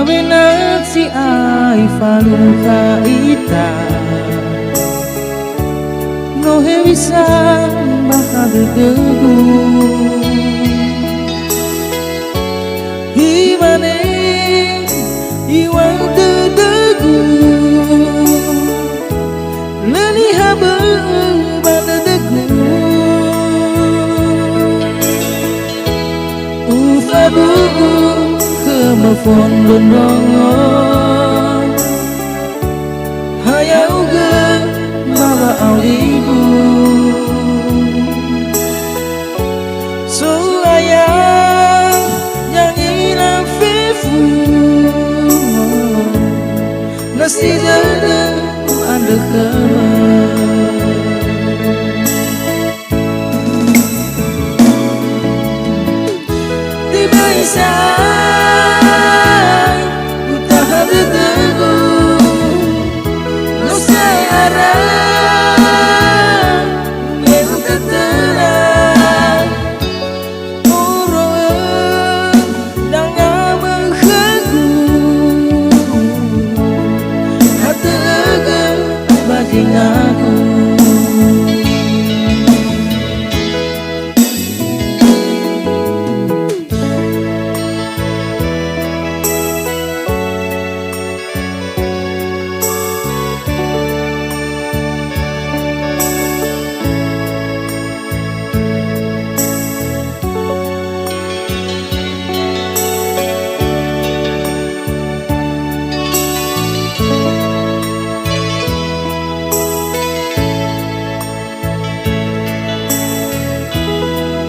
Kawenat si ai falung kaita no he bisa mahadegu himane iwan tedegu leni habe badegu ufabu kemafon londongo hayau ge mawa aulibu so ayang yang ilang fifu nasi dada anda tiba isai utahan detegu no say arah meru tetelan uroe dan ngamehagu hatega bading aku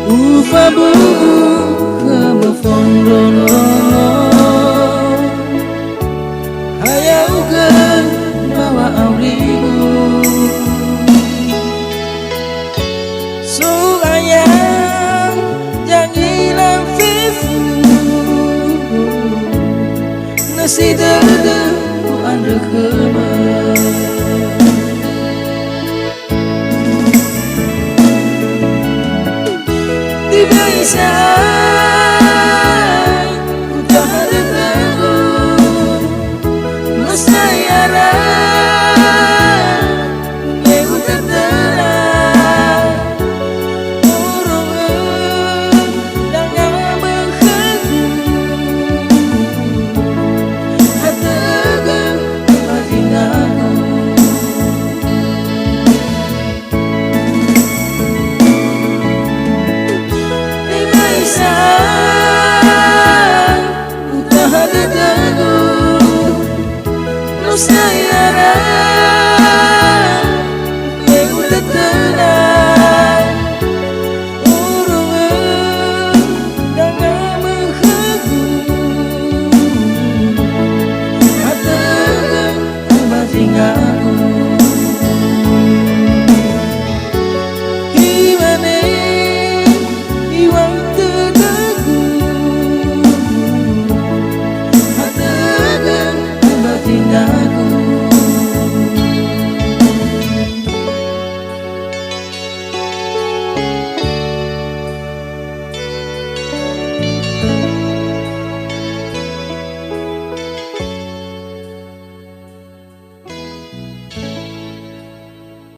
ufabu kemafon londongo hayau ge mawa aulibu so ayang yang ilang fifu nasi dada anda kemana tiba isai